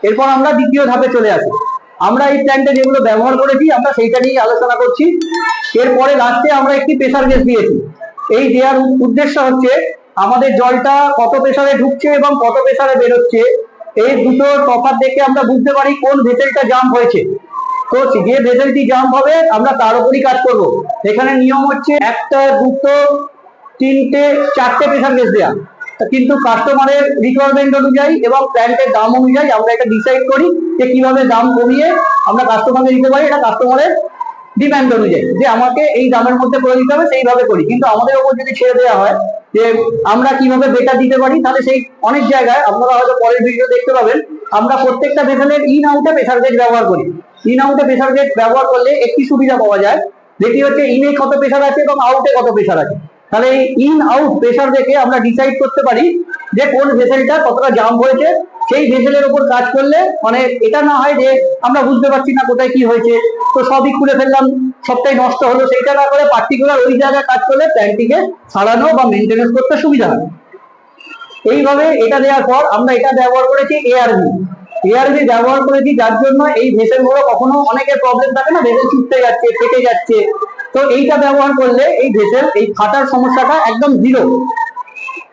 এরপর আমরা দ্বিতীয় ধাপে চলে আসি। আমরা এই প্ল্যান্টে যেগুলো ব্যবহার করেছি আমরা সেইটা নিয়ে আলোচনা করছি। এরপরে লাস্টে আমরা একটি প্রেসার গেজ দিয়েছি। এই দেওয়ার উদ্দেশ্য হচ্ছে আমাদের জলটা কত প্রেসারে ঢুকছে এবং কত প্রেসারে বেরোচ্ছে, এই দুটো তফাৎ দেখে আমরা বুঝতে পারি কোন ভেসেলটা জাম হয়েছে। তো যে ভেসেলটি জাম হবে আমরা তার উপরই কাজ করব। এখানে নিয়ম হচ্ছে একটা, দুটো, তিনটে, চারটে প্রেসার গেজ দেওয়া, কিন্তু কাস্টমারের রিকোয়ারমেন্ট অনুযায়ী এবং প্ল্যান্টের দাম অনুযায়ী আমরা এটা ডিসাইড করি যে কিভাবে দাম কমিয়ে আমরা কাস্টমারকে দিতে পারি। এটা কাস্টমারের ডিমান্ড অনুযায়ী যে আমাকে এই দামের মধ্যে করে দিতে হবে সেইভাবে করি। কিন্তু আমাদের ওপর যদি ছেড়ে দেওয়া হয় যে আমরা কিভাবে বেটার দিতে পারি, তাহলে সেই অনেক জায়গায় আপনারা হয়তো পরের ভিডিও দেখতে পাবেন আমরা প্রত্যেকটা ভেসেলের ইন আউটে প্রেসার গেজ ব্যবহার করি। ইন আউটে প্রেসার গেজ ব্যবহার করলে একটি সুবিধা পাওয়া যায়, যেটি হচ্ছে ইনে কত প্রেসার আছে এবং আউটে কত প্রেসার আছে। তাহলে এই ইন আউট প্রেসার দেখে আমরা ডিসাইড করতে পারি যে কোন ভেসেলটা কতটা জাম হয়েছে। সেই ভেসেলের উপর কাজ করলে মানে এটা না হয় যে আমরা বুঝতে পারছি না কোথায় কি হয়েছে, তো সবই খুলে ফেললাম, সবটাই নষ্ট হলো, সেইটা না করে পার্টিকুলার ওই জায়গায় কাজ করলে প্ল্যান্টটিকে সারানো বা মেনটেনেন্স করতে সুবিধা হয়। এইভাবে এটা দেওয়ার পর আমরা এটা ব্যবহার করেছি এআরবি। এআরবি ব্যবহার করেছি যার জন্য এই ভেসেল গুলো কখনো অনেকের প্রবলেম থাকে না, ভেসেল ছুটতে যাচ্ছে, ফেটে যাচ্ছে। তো এইটা ব্যবহার করলে এই ভেসেল এই ফাটার সমস্যাটা একদম জিরো,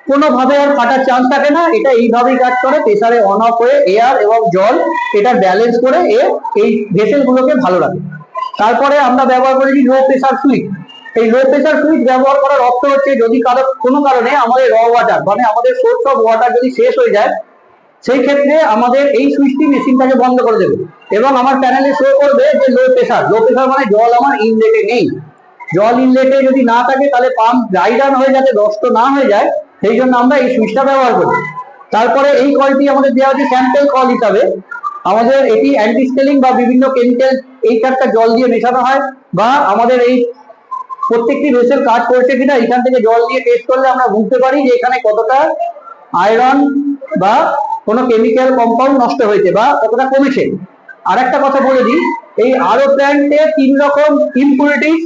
কোনোভাবে আর ফাটার চান্স থাকে না। এটা এইভাবেই কাজ করে, প্রেসারে অন অফ হয়ে এয়ার এবং জল এটা ব্যালেন্স করে এই ভেসেল গুলোকে ভালো রাখে। তারপরে আমরা ব্যবহার করেছি লো প্রেসার সুইচ। এই লো প্রেসার সুইচ ব্যবহার করার অর্থ হচ্ছে যদি কোনো কারণে আমাদের র ওয়াটার মানে আমাদের সোর্স অফ ওয়াটার যদি শেষ হয়ে যায়, সেই ক্ষেত্রে আমাদের এই সুইচটি মেশিনটাকে বন্ধ করে দেবে এবং আমার প্যানেলে শো করবে যে লো প্রেসার। লো প্রেসার মানে জল আমার ইনলেটে নেই। জল ইনলেটে যদি না থাকে তাহলে পাম্প ড্রাই রান হয়ে যাতে নষ্ট না হয়ে যায়, সেই জন্য আমরা এই সুইচটা ব্যবহার করি। তারপরে এই কলটি আমাদের দেওয়া হচ্ছে স্যাম্পল কল হিসাবে। আমাদের এটি অ্যান্টি স্কেলিং বা বিভিন্ন কেমিক্যাল এই চারটা জল দিয়ে মেশানো হয়, বা আমাদের এই প্রত্যেকটি ভেসেল কাজ করছে কিনা এখান থেকে জল দিয়ে টেস্ট করলে আমরা বুঝতে পারি যে এখানে কতটা আয়রন বা কোনো কেমিক্যাল কম্পাউন্ড নষ্ট হয়েছে বা কতটা কমেছে। আর একটা কথা বলে দিই, এই আরও প্ল্যান্টে 3 রকম ইম্পুরিটিস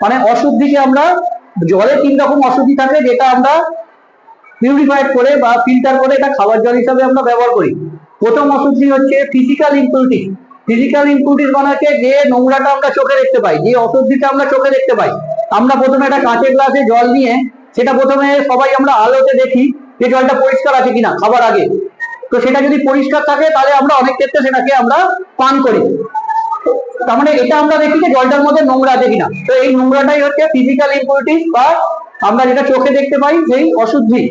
মানে অশুদ্ধিকে আমরা জলে 3 রকম অশুদ্ধি থাকে যেটা আমরা পিউরিফাইড করে বা ফিল্টার করে এটা খাবার জল হিসাবে আমরা ব্যবহার করি। প্রথম অশুদ্ধি হচ্ছে ফিজিক্যাল ইম্পুরিটিস। ফিজিক্যাল ইম্পুরিটিস মানে হচ্ছে যে নোংরাটা আমরা চোখে দেখতে পাই, যে অশুদ্ধিটা আমরা চোখে দেখতে পাই। আমরা প্রথমে একটা কাঁচের গ্লাসে জল নিয়ে সেটা প্রথমে সবাই আমরা আলোতে দেখি যে জলটা পরিষ্কার আছে কিনা খাবার আগে। তো সেটা যদি পরিষ্কার থাকে তাহলে আমরা অনেক ক্ষেত্রে সেটাকে আমরা পান করি। তার মানে এটা আমরা দেখি যে জলটার মধ্যে নোংরা আছে কিনা। তো এই নোংরাটাই হচ্ছে ফিজিক্যাল ইম্পুরিটিস বা আমরা যেটা চোখে দেখতে পাই সেই অশুদ্ধি।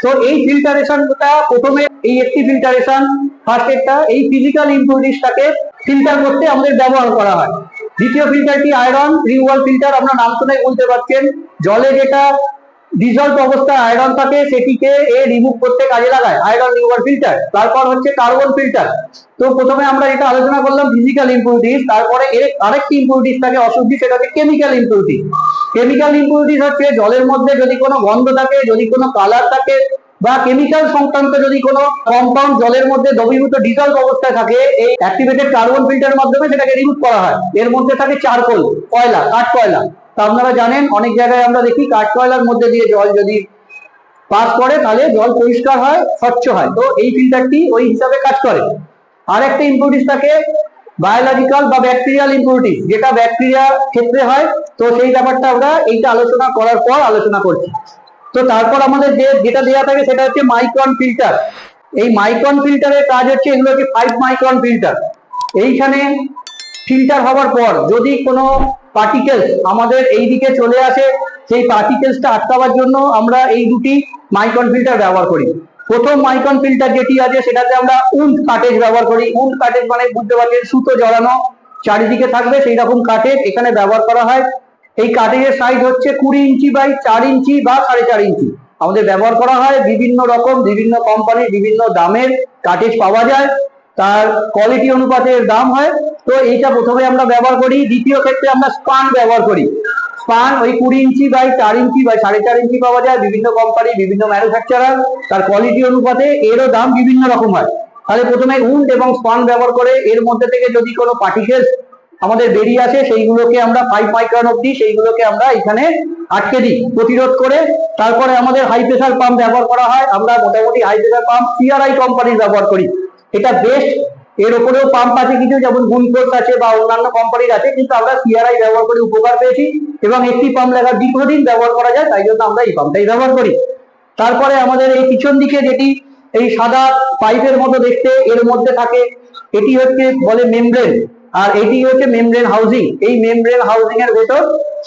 তো এই ফিল্টারেশনটা প্রথমে এই একটি ফিল্টারেশন ফার্স্ট একটা এই ফিজিক্যাল ইম্পুরিটিসটাকে ফিল্টার করতে আমাদের ব্যবহার করা হয়। দ্বিতীয় ফিল্টারটি আয়রন রিমুভাল ফিল্টার। আপনার নাম শুনে বুঝতে পারছেন জলে যেটা ডিজলভ অবস্থায় আয়রন থাকে সেটিকে রিমুভ করতে কাজে লাগায় আয়রন রিমুভার ফিল্টার। তারপর হচ্ছে কার্বন ফিল্টার। তো প্রথমে আমরা যেটা আলোচনা করলাম ফিজিক্যাল ইম্পুরিটিস, তারপরে এর আরেকটি ইম্পুরিটিস থাকে অশুদ্ধি, সেটা হচ্ছে কেমিক্যাল ইম্পুরিটিস। কেমিক্যাল ইম্পুরিটিস হচ্ছে জলের মধ্যে যদি কোনো গন্ধ থাকে, যদি কোনো কালার থাকে বা কেমিক্যাল সংক্রান্ত যদি কোনো কম্পাউন্ড জলের মধ্যে দ্রবীভূত ডিজলভ অবস্থায় থাকে, এই অ্যাক্টিভেটেড কার্বন ফিল্টারের মাধ্যমে সেটাকে রিমুভ করা হয়। এর মধ্যে থাকে চারকোল, কয়লা, কাঠ কয়লা। তা আপনারা জানেন অনেক জায়গায় আমরা দেখি কাঠ কয়লার মধ্যে দিয়ে জল যদি পাস করে তাহলে জল পরিষ্কার হয়, স্বচ্ছ হয়। তো এই ফিল্টারটি ওই হিসাবে কাজ করে। আর একটা ইম্পুরিটিস থাকে বায়োলজিক্যাল বা ব্যাকটেরিয়াল ইম্পুরিটিস, যেটা ব্যাকটেরিয়ার ক্ষেত্রে হয়। তো সেই ব্যাপারটা আমরা এইটা আলোচনা করার পর আলোচনা করছি। তো তারপর আমাদের যেটা দেওয়া থাকে সেটা হচ্ছে মাইক্রন ফিল্টার। এই মাইক্রন ফিল্টারের কাজ হচ্ছে এগুলো হচ্ছে 5 মাইক্রন ফিল্টার। এইখানে ফিল্টার হওয়ার পর যদি কোনো পার্টিকেলস আমাদের এই দিকে চলে আসে, সেই পার্টিকেলসটা আটকাবার জন্য আমরা এই দুটি মাইক্রন ফিল্টার ব্যবহার করি। প্রথম মাইক্রন ফিল্টার যেটি আছে সেটাতে আমরা উন্ড কাটেজ ব্যবহার করি। উন্ড কাটেজ মানে বুঝতে পারছেন সুতো জড়ানো চারিদিকে থাকবে সেই রকম কাটেজ এখানে ব্যবহার করা হয়। এই কাটেজের সাইজ হচ্ছে 20 ইঞ্চি বাই 4 ইঞ্চি বা 4.5 ইঞ্চি। আমাদের ব্যবহার করা হয় বিভিন্ন রকম বিভিন্ন কোম্পানির বিভিন্ন দামের কাটেজ পাওয়া যায়, তার কোয়ালিটি অনুপাতে দাম হয়। তো এইটা প্রথমে আমরা ব্যবহার করি। দ্বিতীয় ক্ষেত্রে আমরা স্পান ব্যবহার করি। স্পান ওই 20 ইঞ্চি বাই 4 ইঞ্চি বাই 4.5 ইঞ্চি পাওয়া যায় বিভিন্ন কোম্পানি বিভিন্ন ম্যানুফ্যাকচারার, তার কোয়ালিটি অনুপাতে এরও দাম বিভিন্ন রকম হয়। তাহলে প্রথমে উন্ড এবং স্পান ব্যবহার করে এর মধ্যে থেকে যদি কোনো পার্টিকেলস আমাদের বেরিয়ে আসে সেইগুলোকে আমরা 5 মাইক্রন অব্দি সেইগুলোকে আমরা এখানে আটকে দিই প্রতিরোধ করে। তারপরে আমাদের হাই প্রেসার পাম্প ব্যবহার করা হয়। আমরা মোটামুটি হাই প্রেসার পাম্প সিআরআই কোম্পানির ব্যবহার করি। এটা বেস্ট এর ওপরেও পাম্প আছে কিছু, যেমন গুনফোর্স আছে বা অন্যান্য কোম্পানির আছে, কিন্তু আমরা সিআরআই ব্যবহার করে উপকার পেয়েছি এবং একটি পাম্প লাগা দীর্ঘদিন ব্যবহার করা যায়, তাই জন্য আমরা এই পাম্পটাই ব্যবহার করি। তারপরে আমাদের এই পিছন দিকে যেটি এই সাদা পাইপের মতো দেখতে, এর মধ্যে থাকে, এটি হচ্ছে বলে মেমব্রেন, আর এটি হচ্ছে মেমব্রেন হাউজিং। এই মেমব্রেন হাউজিং এর ভেতর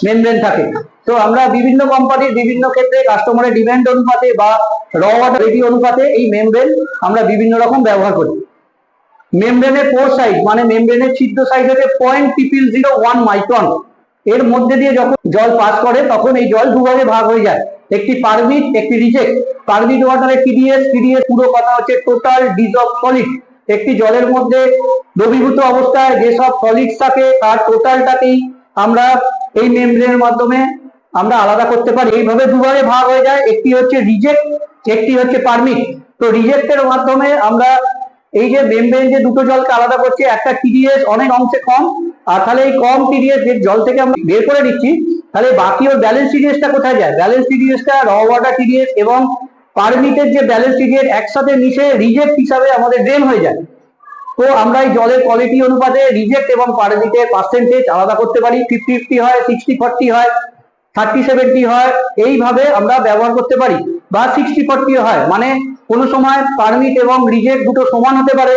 মেমব্রেন থাকে। তো আমরা বিভিন্ন কোম্পানির বিভিন্ন ক্ষেত্রে কাস্টমারের ডিমান্ড অনুপাতে বা র ওয়াটার রেডি অনুপাতে এই মেমব্রেন আমরা বিভিন্ন রকম ব্যবহার করি। মেমব্রেনের পোর সাইজ মানে মেমব্রেনের ছিদ্র সাইজ হচ্ছে 0.001 মাইক্রন। এর মধ্যে দিয়ে যখন জল পাস করে তখন এই জল দুভাগে ভাগ হয়ে যায়, একটি পারমিট, একটি রিজেক্ট। পারমিট ওয়াটারের টিডিএস পুরো কথা হচ্ছে টোটাল ডিজলভ সলিড। একটি জলের মধ্যে দ্রবীভূত অবস্থায় যেসব সলিড থাকে তার টোটালটাকেই আমরা এই মেমব্রেনের মাধ্যমে আমরা আলাদা করতে পারি। এইভাবে দুভাগে ভাগ হয়ে যায়, একটি হচ্ছে রিজেক্ট, একটি হচ্ছে পারমিট। তো রিজেক্টের মাধ্যমে আমরা এই যে মেমব্রেন যে দুটো জলকে আলাদা করছে, একটা টিডিএস অনেক অংশে কম, আর তাহলে এই কম টিডিএস যে জল থেকে আমরা বের করে দিচ্ছি, তাহলে বাকি ওর ব্যালেন্স টিডিএসটা কোথায় যায়? ব্যালেন্স টিডিএসটা র ওয়াটার টিডিএস এবং পারমিটের যে ব্যালেন্স টিডিএস একসাথে মিশে রিজেক্ট হিসাবে আমাদের ড্রেন হয়ে যায়। তো আমরা এই জলের কোয়ালিটি অনুপাতে রিজেক্ট এবং পারমিটের পার্সেন্টেজ আলাদা করতে পারি। 50-50 হয়, 60-40 হয়, 30-70 হয়, এইভাবে আমরা ব্যবহার করতে পারি। বা 60-40 হয়, মানে কোনো সময় পারমিট এবং রিজেক্ট দুটো সমান হতে পারে,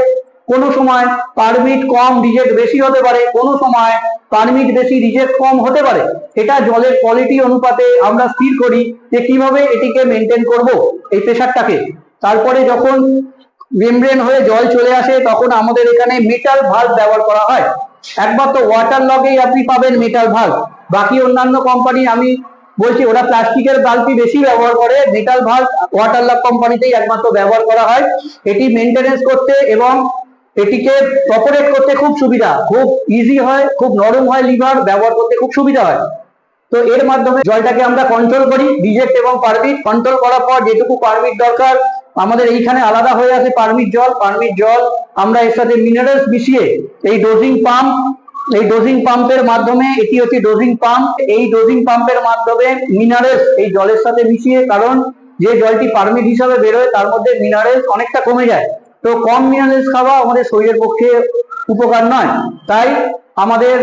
কোনো সময় পারমিট কম রিজেক্ট বেশি হতে পারে, কোনো সময় পারমিট বেশি রিজেক্ট কম হতে পারে। এটা জলের কোয়ালিটি অনুপাতে আমরা স্থির করি যে কিভাবে এটিকে মেনটেন করব এই প্রেসারটাকে। তারপরে যখন মেমব্রেন হয়ে জল চলে আসে তখন আমাদের এখানে মেটাল ভালভ ব্যবহার করা হয়। একমাত্র ওয়াটার লগেই আপনি পাবেন মেটাল ভালভ। বাকি অন্যান্য কোম্পানি আমি বলছি ওরা প্লাস্টিকের বাল্বটি বেশি ব্যবহার করে, মেটাল ভালভ ওয়াটার লগ কোম্পানিতেই একমাত্র ব্যবহার করা হয়। এটি মেনটেনেন্স করতে এবং এটিকে অপারেট করতে খুব সুবিধা, খুব ইজি হয়, খুব নরম হয়, লিভার ব্যবহার করতে খুব সুবিধা হয়। তো এর মাধ্যমে জলটাকে আমরা কন্ট্রোল করি। রিজেক্ট এবং পারমিট কন্ট্রোল করার পর যেটুকু পারমিট দরকার আমাদের এইখানে আলাদা হয়ে আসে পারমিট জল আমরা এর সাথে মিনারেলস মিশিয়ে এই ডোজিং পাম্পের মাধ্যমে, এটি হচ্ছে ডোজিং পাম্প, এই ডোজিং পাম্পের মাধ্যমে মিনারেলস এই জলের সাথে মিশিয়ে, কারণ যে জলটি পারমিট হিসাবে বেরোয় তার মধ্যে মিনারেলস অনেকটা কমে যায়। তো কম মিনারেলস খাওয়া আমাদের শরীরের পক্ষে উপকার নয়, তাই আমাদের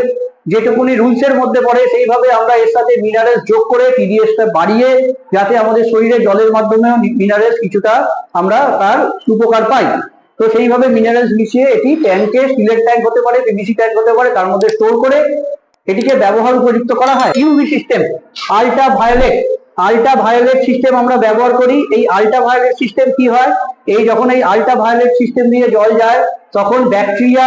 যেটুকুনি রুলসের মধ্যে পড়ে সেইভাবে আমরা এর সাথে মিনারেলস যোগ করে টিডিএসটা বাড়িয়ে, যাতে আমাদের শরীরে জলের মাধ্যমেও মিনারেলস কিছুটা আমরা তার উপকার পাই। তো সেইভাবে মিনারেলস মিশিয়ে এটি ট্যাঙ্কে, স্টিলের ট্যাঙ্ক হতে পারে, পিভিসি ট্যাঙ্ক হতে পারে, তার মধ্যে স্টোর করে এটিকে ব্যবহার উপযুক্ত করা হয়। UV system, ultraviolet system আমরা ব্যবহার করি। এই আল্ট্রা ভায়োলেট সিস্টেম কি হয়, এই যখন এই আল্ট্রা ভায়োলেট সিস্টেম দিয়ে জল যায় তখন ব্যাকটেরিয়া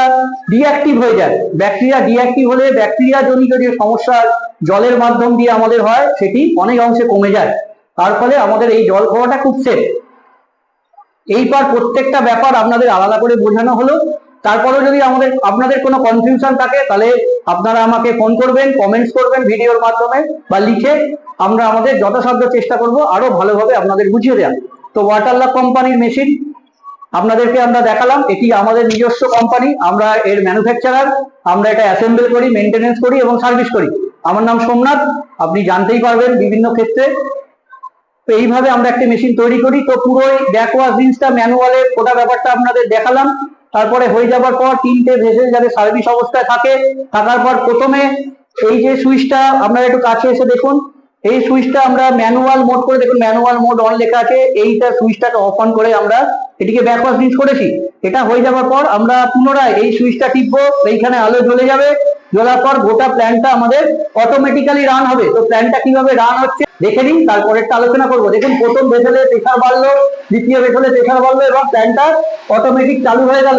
ডিঅ্যাক্টিভ হয়ে যায়। ব্যাকটেরিয়া ডিঅ্যাক্টিভ হলে ব্যাকটেরিয়া জনিত যে সমস্যা জলের মাধ্যম দিয়ে আমাদের হয় সেটি অনেক অংশে কমে যায়। তার ফলে আমাদের এই জল খাওয়াটা খুব সেফ। এইবার প্রত্যেকটা ব্যাপার আপনাদের আলাদা করে বোঝানো হলো। তারপরেও যদি আপনাদের কোনো কনফিউশন থাকে তাহলে আপনারা আমাকে ফোন করবেন, কমেন্টস করবেন ভিডিওর মাধ্যমে বা লিখে, আমরা আমাদের যথাসাধ্য চেষ্টা করব আরো ভালোভাবে আপনাদের বুঝিয়ে দেওয়া। তো ওয়াটারলগ কোম্পানির মেশিন আপনাদেরকে আমরা দেখালাম, এটি আমাদের নিজস্ব কোম্পানি, আমরা এর ম্যানুফ্যাকচারার, আমরা এটা অ্যাসেম্বল করি, মেনটেনেন্স করি এবং সার্ভিস করি। আমার নাম সোমনাথ, আপনি জানতেই পারবেন বিভিন্ন ক্ষেত্রে। তো এইভাবে আমরা একটা মেশিন তৈরি করি। তো পুরোই ব্যাকওয়াশ জিনিসটা ম্যানুয়ালে গোটা ব্যাপারটা আপনাদের দেখালাম। তারপরে হয়ে যাবার পর 3টে ভেসেল যাতে সার্ভিস অবস্থায় থাকার পর প্রথমে এই যে সুইচটা আপনারা একটু কাছে এসে দেখুন, এই সুইচটা আমরা ম্যানুয়াল মোড করে দেখুন, ম্যানুয়াল মোড অন লেখা আছে, এইটা সুইচটাকে অফ অন করে আমরা এটিকে ব্যাকওয়াশ জিনিস করেছি। এটা হয়ে যাবার পর আমরা পুনরায় এই সুইচটা টিপবো, এইখানে আলো জ্বলে যাবে, জ্বলার পর গোটা প্ল্যানটা আমাদের অটোমেটিক্যালি রান হবে। তো প্ল্যানটা কিভাবে রান হচ্ছে দেখে নিন, তারপরে একটা আলোচনা করবো। দেখুন প্রথম ভেসেলে প্রেসার বাড়লো, দ্বিতীয় ভেসেলে প্রেসার বাড়লো এবং প্ল্যানটা অটোমেটিক চালু হয়ে গেল।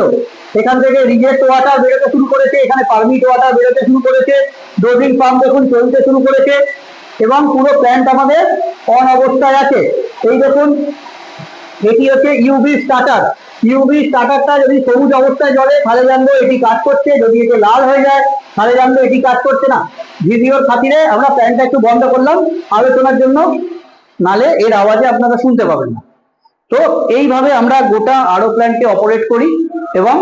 এখান থেকে রিজেক্ট ওয়াটার বেরোতে শুরু করেছে, এখানে পারমিট ওয়াটার বেরোতে শুরু করেছে, ডোজিং পাম্প দেখুন চলতে শুরু করেছে এবং পুরো প্ল্যান্ট আমাদের অন অবস্থায় আছে। এই দেখুন এটি হচ্ছে ইউভি স্টার্টারটা যদি সবুজ অবস্থায় জ্বলে তাহলে জানবো এটি কাজ করছে, যদি এটি লাল হয়ে যায় তাহলে জানবো এটি কাজ করছে না। ভিডিওর খাতিরে আমরা প্ল্যানটা একটু বন্ধ করলাম আলোচনার জন্য, নালে এর আওয়াজে আপনারা শুনতে পাবেন না। তো এইভাবে আমরা গোটা আরো প্ল্যান্টকে অপারেট করি এবং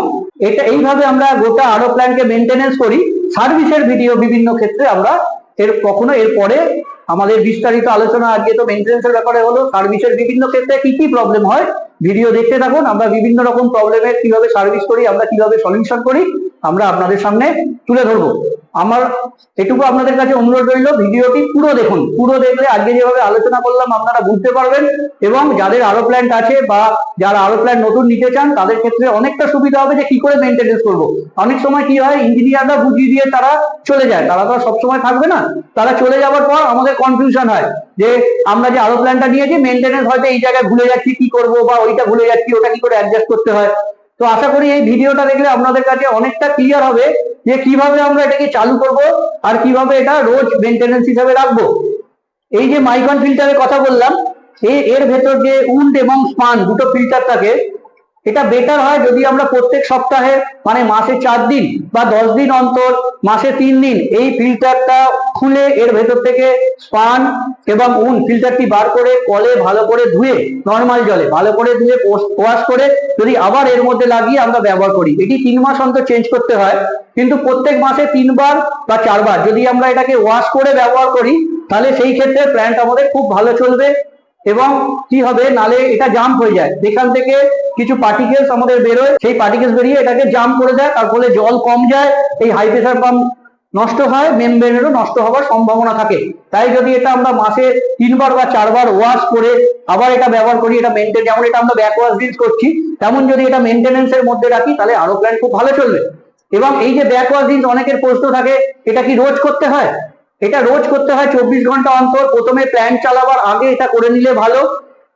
এইভাবে আমরা গোটা আরো প্ল্যান্টকে মেনটেনেন্স করি। সার্ভিসের ভিডিও বিভিন্ন ক্ষেত্রে আমরা এর পরে আমাদের বিস্তারিত আলোচনা। আজকে তো মেইনটেনেন্সের ব্যাপারে হলো, সার্ভিসের বিভিন্ন ক্ষেত্রে কি কি প্রবলেম হয় ভিডিও দেখতে থাকুন। আমরা বিভিন্ন রকম প্রবলেমের কিভাবে সার্ভিস করি, আমরা কিভাবে সলিউশন করি, আমরা আপনাদের সামনে তুলে ধরবো। আমার এটুকু আপনাদের কাছে অনুরোধ রইল, ভিডিওটি পুরো দেখুন। পুরো দেখলে আজকে যেভাবে আলোচনা করলাম আপনারা বুঝতে পারবেন, এবং যাদের আরো প্ল্যান্ট আছে বা যারা আরো প্ল্যান্ট নতুন নিতে চান তাদের ক্ষেত্রে অনেকটা সুবিধা হবে যে কি করে মেইনটেনেন্স করবো। অনেক সময় কি হয়, ইঞ্জিনিয়াররা বুঝিয়ে দিয়ে তারা চলে যায়, তারা তো সবসময় থাকবে না। তারা চলে যাওয়ার পর আমাদের কনফিউশন হয় যে আমরা যে আরো প্ল্যানটা নিয়েছি, মেইনটেনেন্স হয়তো এই জায়গায় ভুলে যাচ্ছি কি করবো, বা ওইটা ভুলে যাচ্ছি, ওটা কি করে অ্যাডজাস্ট করতে হয়। তো আশা করি এই ভিডিওটা দেখলে আপনাদের কাছে অনেকটা ক্লিয়ার হবে যে কিভাবে আমরা এটাকে চালু করব আর কিভাবে এটা রোজ মেইনটেনেন্স হিসাবে রাখবো। এই যে মাইকন ফিল্টারের কথা বললাম, এর ভেতর যে উন্ড এবং স্পান দুটো ফিল্টার থাকে, এটা বেটার হয় যদি আমরা প্রত্যেক সপ্তাহে মানে মাসে 4 দিন বা 10 দিন অন্তর, মাসে 3 দিন এই ফিল্টারটা খুলে এর ভেতর থেকে স্পান এবং উন ফিল্টারটি বার করে কলে ভালো করে ধুয়ে, নর্মাল জলে ভালো করে ধুয়ে ওয়াশ করে যদি আবার এর মধ্যে লাগিয়ে আমরা ব্যবহার করি। এটি 3 মাস অন্তর চেঞ্জ করতে হয়, কিন্তু প্রত্যেক মাসে 3 বার বা 4 বার যদি আমরা এটাকে ওয়াশ করে ব্যবহার করি, তাহলে সেই ক্ষেত্রে প্ল্যান্ট আমাদের খুব ভালো চলবে। এবং কি হবে, নালে এটা জাম্প হয়ে যায়, যেখান থেকে কিছু পার্টিকেলস আমাদের বেরোয়, সেই পার্টিকেলস বেরিয়ে এটাকে জাম্প করে দেয়, তার ফলে জল কম যায়, এই হাই প্রেসার পাম্প নষ্ট হয়, মেমব্রেনেরও নষ্ট হওয়ার সম্ভাবনা থাকে। তাই যদি এটা আমরা মাসে 3 বার বা 4 বার ওয়াশ করে আবার এটা ব্যবহার করি, এটা মেনটেন, যেমন এটা আমরা ব্যাক ওয়াশ রিন্স করছি, তেমন যদি এটা মেনটেনেন্সের মধ্যে রাখি তাহলে আরো প্ল্যান্ট খুব ভালো চলবে। এবং এই যে ব্যাক ওয়াশ রিন্স, অনেকের প্রশ্ন থাকে এটা কি রোজ করতে হয়? এটা রোজ করতে হয় 24 ঘন্টা অন্তর। প্রথমে প্ল্যান্ট চালাবার আগে এটা করে নিলে ভালো।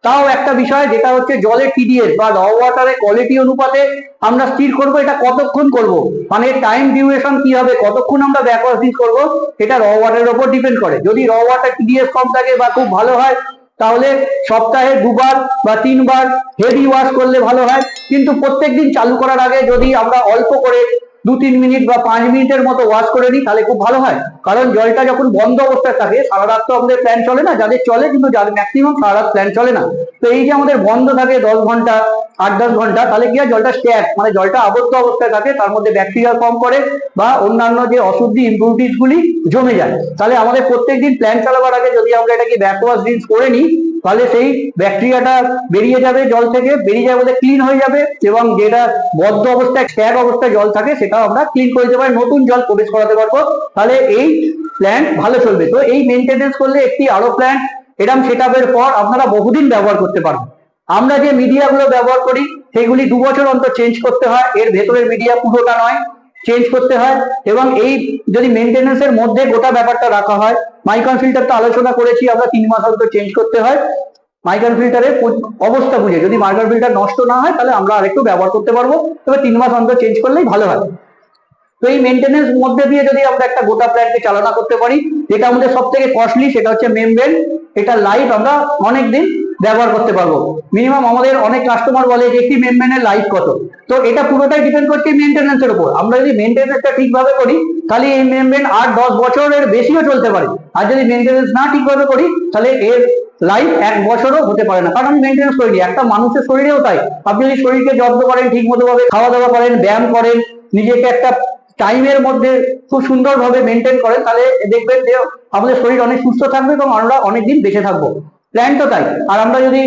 তাও একটা বিষয়, যেটা হচ্ছে জলের টিডিএস বা র ওয়াটারের কোয়ালিটি অনুপাতে আমরা স্থির করব এটা কতক্ষণ করব, মানে টাইম ডিউরেশন কি হবে, কতক্ষণ আমরা ব্যাকওয়াশ রিন্স করব, এটা র ওয়াটারের উপর ডিপেন্ড করে। যদি র ওয়াটার টিডিএস কম থাকে বা খুব ভালো হয়, তাহলে সপ্তাহে 2 বার বা 3 বার হেভি ওয়াশ করলে ভালো হয়। কিন্তু প্রত্যেকদিন চালু করার আগে যদি আমরা অল্প করে 2-3 মিনিট বা 5 মিনিটের মতো ওয়াশ করে নিই তাহলে খুব ভালো হয়। কারণ জলটা যখন বন্ধ অবস্থায় থাকে, সারা রাত তো আমাদের প্ল্যান চলে না, যাদের চলে, কিন্তু যাদের ম্যাক্সিমাম সারা রাত প্ল্যান চলে না। তো এই যে আমাদের বন্ধ থাকে 10 ঘন্টা 8-10 ঘন্টা, তাহলে কি হয়, জলটা স্ট্যাক মানে জলটা আবদ্ধ অবস্থায় থাকে, তার মধ্যে ব্যাকটেরিয়া কম করে বা অন্যান্য যে অশুদ্ধি ইম্পিউরিটিস গুলি জমে যায়। তাহলে আমাদের প্রত্যেকদিন প্ল্যান চালাবার আগে যদি আমরা এটাকে ব্যাকওয়াশ রিন্স করে নিই, তাহলে সেই ব্যাকটেরিয়াটা বেরিয়ে যাবে, জল থেকে বেরিয়ে যাবে, বলে ক্লিন হয়ে যাবে, এবং যেটা বদ্ধ অবস্থায় স্ট্যাক অবস্থায় জল থাকে সেটাও আমরা ক্লিন করে দিতে পারি, নতুন জল প্রবেশ করাতে পারবো। তাহলে এই প্ল্যান্ট ভালো চলবে। তো এই মেনটেনেন্স করলে একটি আরো প্ল্যান্ট এরকম সেটআপের পর আপনারা বহুদিন ব্যবহার করতে পারবেন। আমরা যে মিডিয়াগুলো ব্যবহার করি সেগুলি 2 বছর অন্তর চেঞ্জ করতে হয়, এর ভেতরের মিডিয়া পুরোটা নয়, চেঞ্জ করতে হয়। এবং এই যদি মেনটেনেন্সের মধ্যে গোটা ব্যাপারটা রাখা হয়, মাইকন ফিল্টার তো আলোচনা করেছি, আমরা 3 মাস অন্তর চেঞ্জ করতে হয়। মাইকন ফিল্টারের অবস্থা বুঝে, যদি মাইকন ফিল্টার নষ্ট না হয় তাহলে আমরা আরেকটু ব্যবহার করতে পারবো, তবে 3 মাস অন্তর চেঞ্জ করলেই ভালো হয়। তো এই মেনটেনেন্স মধ্যে দিয়ে যদি আমরা একটা গোটা প্ল্যান্টকে চালনা করতে পারি, যেটা আমাদের সব থেকে কস্টলি সেটা হচ্ছে মেমব্রেন। এটা লাইফ আমরা অনেকদিন ব্যবহার করতে পারবো। মিনিমাম আমাদের অনেক কাস্টমার বলে যে একটি মেমব্রেনের লাইফ কত, তো এটা পুরোটাই ডিপেন্ড করছে মেনটেনেন্সের উপর। আমরা যদি মেনটেনেন্সটা ঠিকভাবে করি তাহলে এই মেমব্রেন 8-10 বছরের বেশিও চলতে পারে, আর যদি মেনটেনেন্স না ঠিকভাবে করি তাহলে এর লাইফ 1 বছরও হতে পারে না, কারণ আমি মেনটেনেন্স করিনি। একটা মানুষের শরীরেও তাই, আপনি যদি শরীরকে যত্ন করেন, ঠিক মতো ভাবে খাওয়া দাওয়া করেন, ব্যায়াম করেন, নিজেকে একটা টাইমের মধ্যে খুব সুন্দরভাবে মেনটেন করেন, তাহলে দেখবেন যে আমাদের শরীর অনেক সুস্থ থাকবে এবং আমরা অনেকদিন বেঁচে থাকবো। প্ল্যান্টও তাই। আর আমরা যদি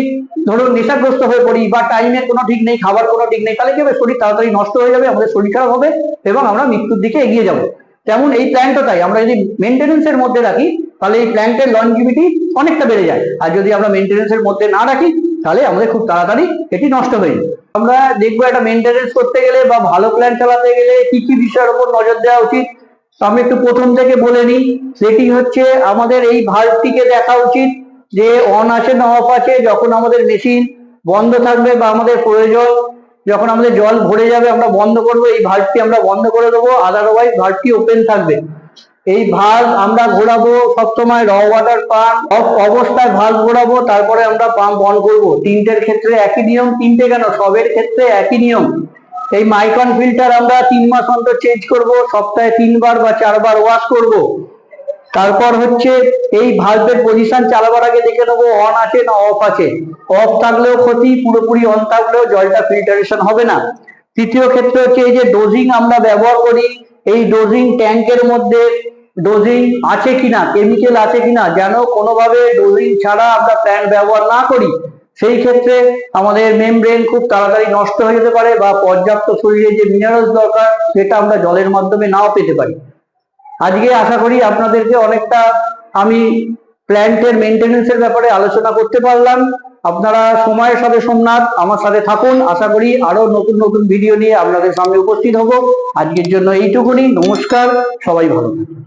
ধরুন নেশাগ্রস্ত হয়ে পড়ি বা টাইমের কোনো ঠিক নেই, খাবার কোনো ঠিক নেই, তাহলে কি হবে, শরীর তাড়াতাড়ি নষ্ট হয়ে যাবে, আমাদের শরীর খারাপ হবে এবং আমরা মৃত্যুর দিকে এগিয়ে যাব। তেমন এই প্ল্যান্টও তাই, আমরা যদি মেনটেনেন্সের মধ্যে রাখি তাহলে এই প্ল্যান্টের লনজিভিটি অনেকটা বেড়ে যায়, আর যদি আমরা মেনটেনেন্সের মধ্যে না রাখি তাহলে আমাদের খুব তাড়াতাড়ি এটি নষ্ট হয়ে যায়। আমরা দেখবো একটা মেনটেনেন্স করতে গেলে বা ভালো প্ল্যান চালাতে গেলে কি কি বিষয়ের উপর নজর দেওয়া উচিত। তো আমি একটু প্রথম থেকে বলে নিই, সেটি হচ্ছে আমাদের এই ভাল্বটিকে দেখা উচিত যে অন আছে না অফ আছে। যখন আমাদের মেশিন বন্ধ থাকবে বা আমাদের প্রয়োজন, যখন আমাদের জল ভরে যাবে আমরা বন্ধ করবো, এই ভাল্বটি আমরা বন্ধ করে দেবো, আদারওয়াইজ ভাল্বটি ওপেন থাকবে। এই ভাল্ব আমরা ঘোরাবো সবসময় র ওয়াটার পাম্প অফ অবস্থায় ভাল্ব ঘোরাবো, তারপরে আমরা পাম্প অন করবো। তিনটের ক্ষেত্রে একই নিয়ম, তিনটে কেন, সবের ক্ষেত্রে একই নিয়ম। এই মাইকন ফিল্টার আমরা 3 মাস অন্তর চেঞ্জ করব, সপ্তাহে 3 বার বা 4 বার ওয়াশ করব। তারপর হচ্ছে এই ভাল্বের পজিশন চালাবার আগে দেখে নেবো অন আছে না অফ আছে। অফ থাকলেও ক্ষতি, পুরোপুরি অন থাকলেও জলটা ফিল্টারেশন হবে না। তৃতীয় ক্ষেত্রে হচ্ছে এই যে ডোজিং আমরা ব্যবহার করি, এই ডোজিং ট্যাঙ্কের মধ্যে ডোজিং আছে কিনা, কেমিক্যাল আছে কিনা, যেন কোনোভাবে ডোজিং ছাড়া আমরা প্ল্যান্ট ব্যবহার না করি। সেই ক্ষেত্রে আমাদের মেমব্রেন খুব তাড়াতাড়ি নষ্ট হয়ে যেতে পারে বা পর্যাপ্ত শরীরে যে মিনারেলস দরকার সেটা আমরা জলের মাধ্যমে নাও পেতে পারি। আজকে আশা করি আপনাদেরকে অনেকটা আমি প্ল্যান্টের মেনটেন্যান্সের ব্যাপারে আলোচনা করতে পারলাম। আপনারা সময়ের সাথে সোমনাথ আমার সাথে থাকুন, আশা করি আরো নতুন নতুন ভিডিও নিয়ে আপনাদের সামনে উপস্থিত হব। আজকের জন্য এইটুকুনি, নমস্কার, সবাই ভালো থাকুন।